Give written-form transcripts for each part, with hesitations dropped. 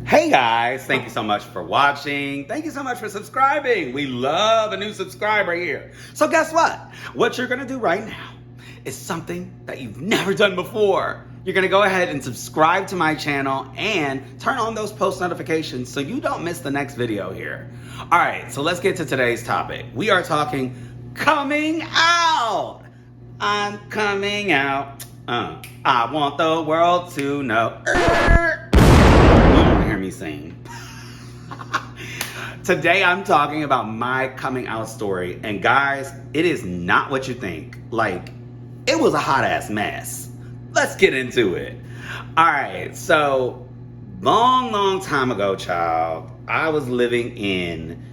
Hey guys, thank you so much for watching. Thank you so much for subscribing. We love a new subscriber here. So guess what? What you're gonna do right now is something that you've never done before. You're gonna go ahead and subscribe to my channel and turn on those post notifications so you don't miss the next video here. All right, so let's get to today's topic. We are talking coming out. I'm coming out. I want the world to know. Hear me sing. Today I'm talking about my coming out story, and guys, it is not what you think. Like, it was a hot ass mess. Let's get into it. All right, so long time ago, child, I was living in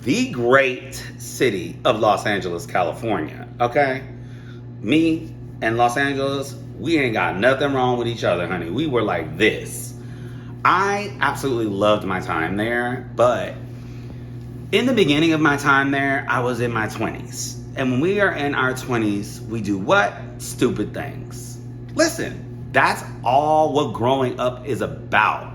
the great city of Los Angeles, California. Okay, me and Los Angeles, we ain't got nothing wrong with each other, honey. We were like this. I absolutely loved my time there, but in the beginning of my time there, I was in my 20s. And when we are in our 20s, we do what? Stupid things. Listen, that's all what growing up is about.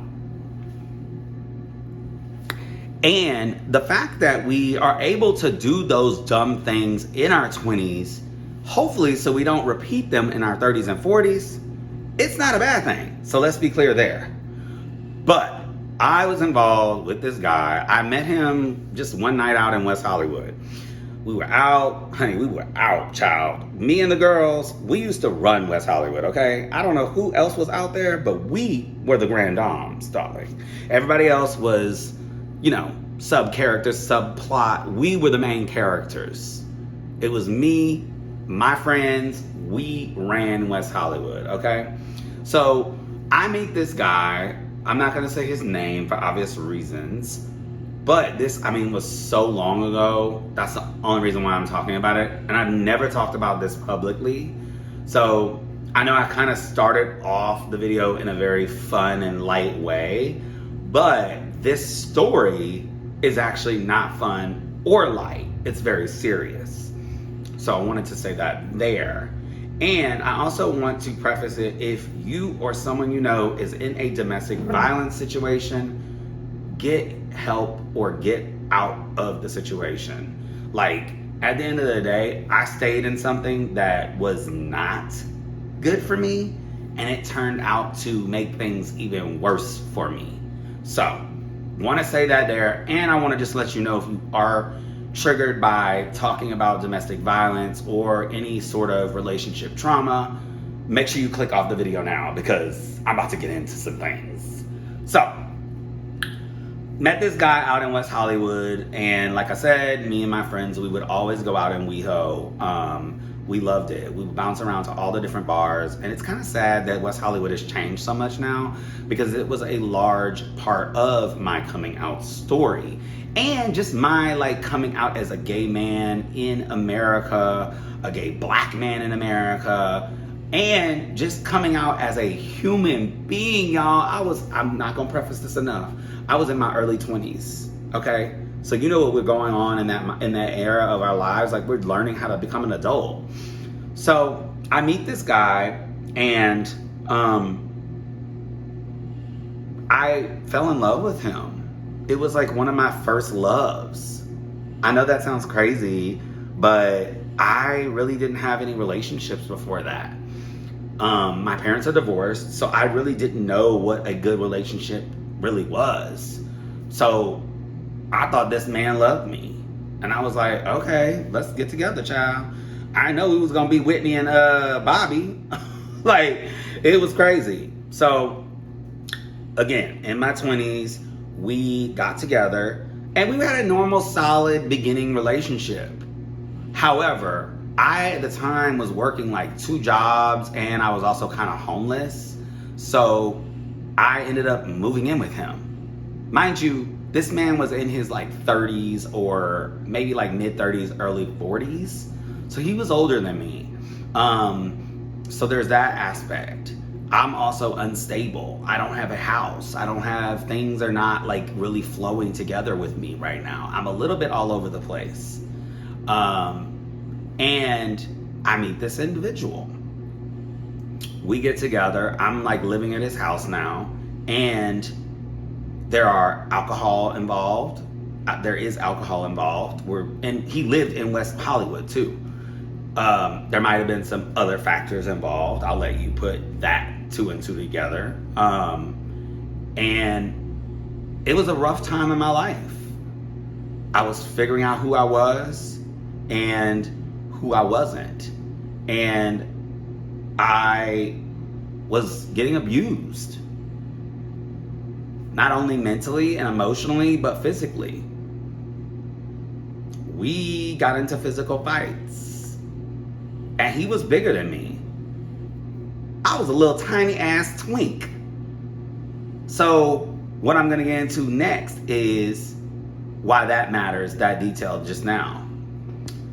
And the fact that we are able to do those dumb things in our 20s, hopefully so we don't repeat them in our 30s and 40s, it's not a bad thing. So let's be clear there. But I was involved with this guy. I met him just one night out in West Hollywood. We were out, honey, we were out, child. Me and the girls, we used to run West Hollywood, okay? I don't know who else was out there, but we were the grand dames, darling. Everybody else was, sub-characters, subplot. We were the main characters. It was me, my friends, we ran West Hollywood, okay? So I meet this guy. I'm not gonna say his name for obvious reasons, but this, was so long ago. That's the only reason why I'm talking about it. And I've never talked about this publicly. So I know I kind of started off the video in a very fun and light way, but this story is actually not fun or light. It's very serious. So I wanted to say that there. And I also want to preface it, if you or someone you know is in a domestic violence situation, get help or get out of the situation. Like, at the end of the day, I stayed in something that was not good for me, and it turned out to make things even worse for me. So, want to say that there, and I want to just let you know if you are triggered by talking about domestic violence or any sort of relationship trauma, make sure you click off the video now because I'm about to get into some things. So, met this guy out in West Hollywood, and like I said, me and my friends, we would always go out in WeHo. We loved it. We would bounce around to all the different bars, and it's kind of sad that West Hollywood has changed so much now because it was a large part of my coming out story. And just my coming out as a gay man in America, a gay black man in America, and just coming out as a human being, y'all. I'm not gonna preface this enough. I was in my early 20s, okay? So you know what we're going on in that era of our lives, like we're learning how to become an adult. So I meet this guy, and I fell in love with him. It was like one of my first loves. I know that sounds crazy, but I really didn't have any relationships before that. My parents are divorced, so I really didn't know what a good relationship really was. So I thought this man loved me. And I was like, okay, let's get together, child. I know he was gonna be Whitney and Bobby. It was crazy. So again, in my 20s, we got together and we had a normal, solid beginning relationship. However, I at the time was working 2 jobs, and I was also kind of homeless. So I ended up moving in with him. Mind you, this man was in his 30s or maybe mid 30s, early 40s. So he was older than me. So there's that aspect. I'm also unstable. I don't have a house. Things are not really flowing together with me right now. I'm a little bit all over the place. And I meet this individual. We get together. I'm living at his house now. And There are alcohol involved. There is alcohol involved. And he lived in West Hollywood too. There might have been some other factors involved. I'll let you put that two and two together. And it was a rough time in my life. I was figuring out who I was and who I wasn't. And I was getting abused. Not only mentally and emotionally, but physically. We got into physical fights. And he was bigger than me. I was a little tiny ass twink. So what I'm going to get into next is why that matters, that detail just now.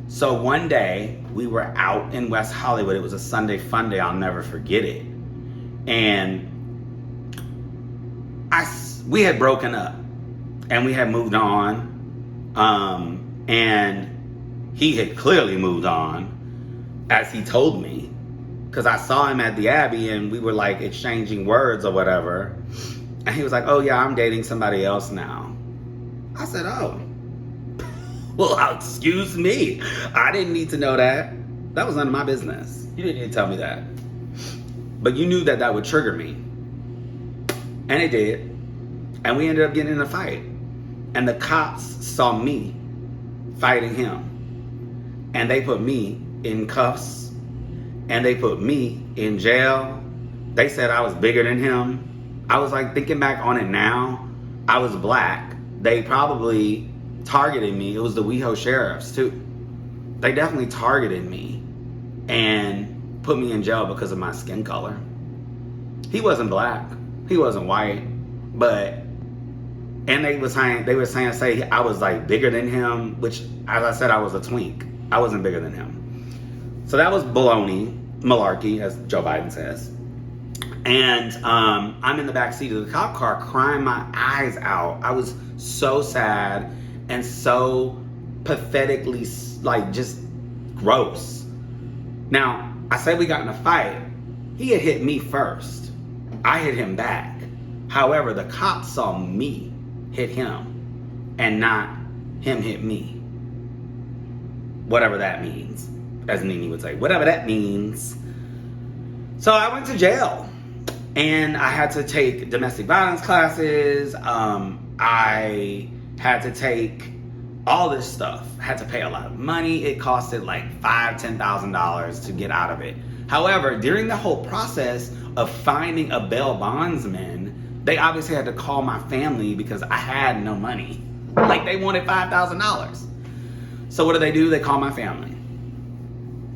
So one day we were out in West Hollywood. It was a Sunday fun day. I'll never forget it. And we had broken up and we had moved on. And he had clearly moved on, as he told me, because I saw him at the Abbey and we were like exchanging words or whatever. And he was like, oh yeah, I'm dating somebody else now. I said, oh, well, excuse me. I didn't need to know that. That was none of my business. You didn't need to tell me that. But you knew that that would trigger me. And it did. And we ended up getting in a fight. And the cops saw me fighting him. And they put me in cuffs. And they put me in jail. They said I was bigger than him. I was like, thinking back on it now, I was black. They probably targeted me. It was the WeHo sheriffs too. They definitely targeted me and put me in jail because of my skin color. He wasn't black. He wasn't white. But and they were saying I was like bigger than him, which, as I said, I was a twink. I wasn't bigger than him. So that was baloney, malarkey, as Joe Biden says. And I'm in the back seat of the cop car crying my eyes out. I was so sad and so pathetically, like, just gross. Now, I said we got in a fight. He had hit me first. I hit him back. However, the cops saw me hit him and not him hit me. Whatever that means, as Nene would say. Whatever that means. So I went to jail. And I had to take domestic violence classes. I had to take all this stuff. I had to pay a lot of money. It costed like $5,000-$10,000 to get out of it. However, during the whole process of finding a bail bondsman, they obviously had to call my family because I had no money. Like, they wanted $5,000. So what do? They call my family.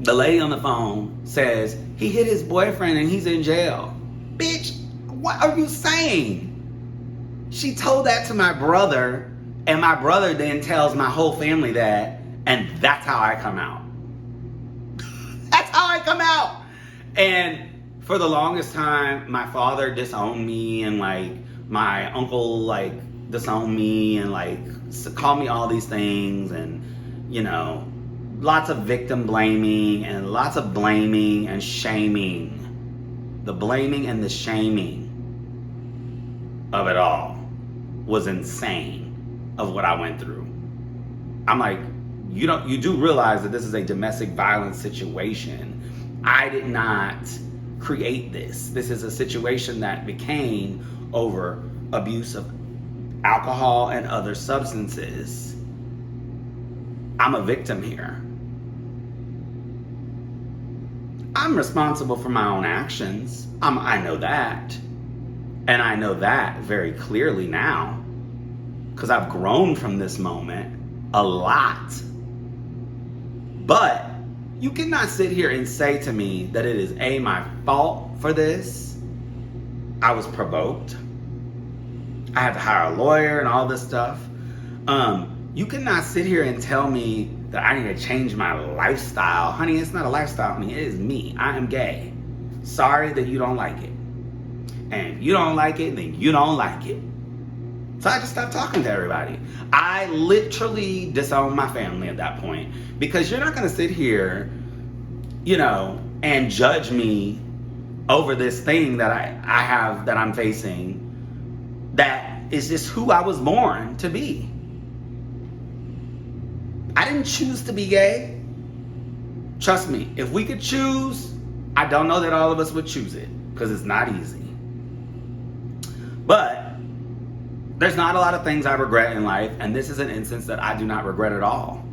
The lady on the phone says, he hit his boyfriend and he's in jail. Bitch, what are you saying? She told that to my brother, and my brother then tells my whole family that, and that's how I come out. That's how I come out. And for the longest time, my father disowned me, and like my uncle like disowned me, and like called me all these things, and you know, lots of victim blaming and lots of blaming and shaming. The blaming and the shaming of it all was insane, of what I went through. I'm like, you do realize that this is a domestic violence situation. I did not create this. This is a situation that became over abuse of alcohol and other substances. I'm a victim here. I'm responsible for my own actions. I know that. And I know that very clearly now, because I've grown from this moment a lot. But you cannot sit here and say to me that it is my fault for this. I was provoked. I had to hire a lawyer and all this stuff. You cannot sit here and tell me that I need to change my lifestyle. Honey, it's not a lifestyle. I mean, it is me. I am gay. Sorry that you don't like it. And if you don't like it, then you don't like it. So I just stopped talking to everybody. I literally disowned my family at that point, because you're not going to sit here, you know, and judge me over this thing that I have, that I'm facing, that is just who I was born to be. I didn't choose to be gay. Trust me, if we could choose, I don't know that all of us would choose it, because it's not easy. But there's not a lot of things I regret in life, and this is an instance that I do not regret at all.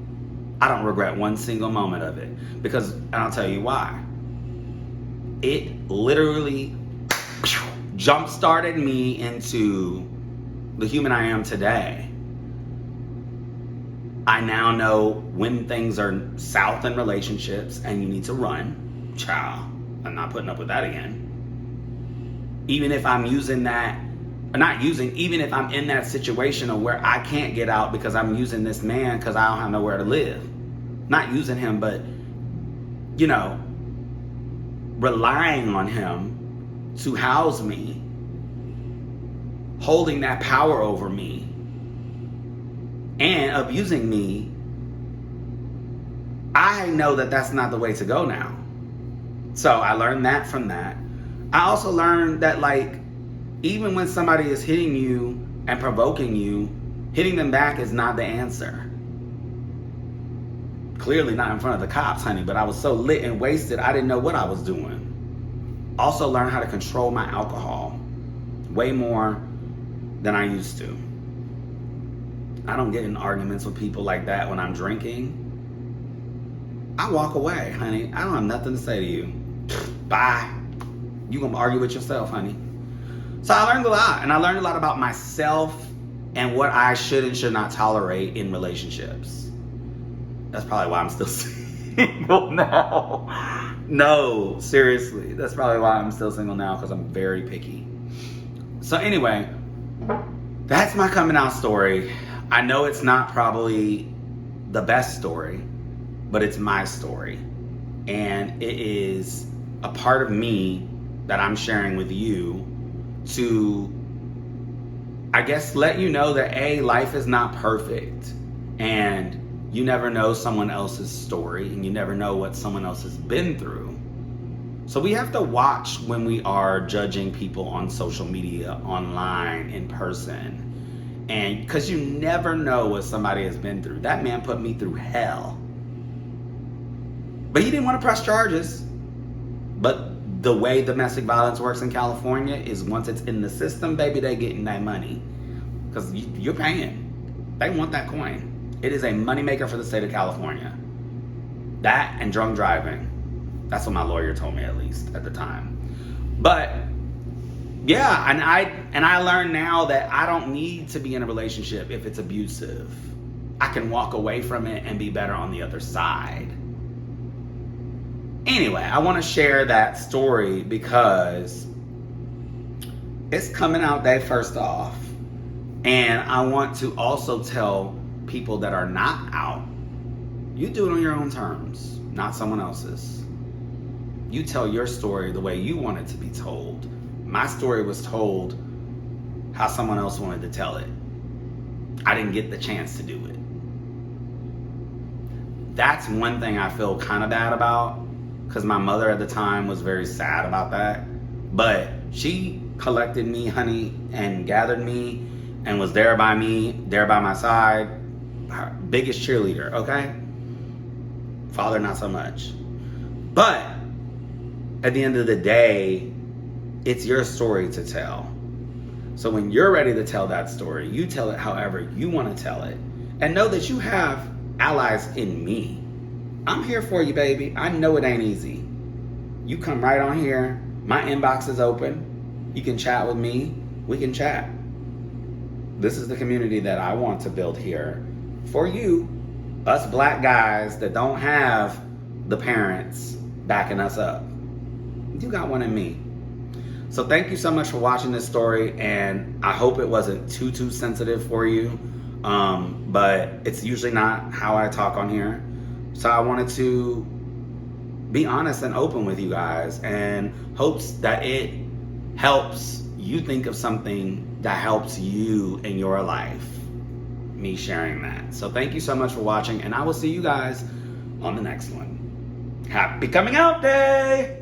I don't regret one single moment of it, because, and I'll tell you why. It literally jump-started me into the human I am today. I now know when things are south in relationships and you need to run. Child, I'm not putting up with that again. Even if I'm using that, even if I'm in that situation of where I can't get out because I'm using this man because I don't have nowhere to live. Not using him, but, relying on him to house me, holding that power over me, and abusing me. I know that that's not the way to go now. So I learned that from that. I also learned that, even when somebody is hitting you and provoking you, hitting them back is not the answer. Clearly not in front of the cops, honey, but I was so lit and wasted, I didn't know what I was doing. Also learned how to control my alcohol way more than I used to. I don't get in arguments with people like that when I'm drinking. I walk away, honey. I don't have nothing to say to you. Bye. You gonna argue with yourself, honey. So I learned a lot, and I learned a lot about myself and what I should and should not tolerate in relationships. That's probably why I'm still single now. No, seriously. That's probably why I'm still single now, because I'm very picky. So anyway, that's my coming out story. I know it's not probably the best story, but it's my story. And it is a part of me that I'm sharing with you to, I guess, let you know that life is not perfect. And you never know someone else's story, and you never know what someone else has been through. So we have to watch when we are judging people on social media, online, in person. And because you never know what somebody has been through. That man put me through hell. But he didn't want to press charges. But the way domestic violence works in California is once it's in the system, baby, they getting that money. Because you're paying. They want that coin. It is a moneymaker for the state of California. That and drunk driving. That's what my lawyer told me, at least at the time. But yeah, and I learned now that I don't need to be in a relationship if it's abusive. I can walk away from it and be better on the other side. Anyway, I want to share that story because it's coming out day first off. And I want to also tell people that are not out, you do it on your own terms, not someone else's. You tell your story the way you want it to be told. My story was told how someone else wanted to tell it. I didn't get the chance to do it. That's one thing I feel kind of bad about, because my mother at the time was very sad about that. But she collected me, honey, and gathered me and was there by me, there by my side. Her biggest cheerleader, okay? Father, not so much. But at the end of the day, it's your story to tell. So when you're ready to tell that story, you tell it however you want to tell it. And know that you have allies in me. I'm here for you, baby. I know it ain't easy. You come right on here. My inbox is open. You can chat with me. We can chat. This is the community that I want to build here for you, us black guys that don't have the parents backing us up. You got one in me. So thank you so much for watching this story, and I hope it wasn't too sensitive for you, but it's usually not how I talk on here. So I wanted to be honest and open with you guys, and hopes that it helps you think of something that helps you in your life, me sharing that. So thank you so much for watching, and I will see you guys on the next one. Happy coming out day!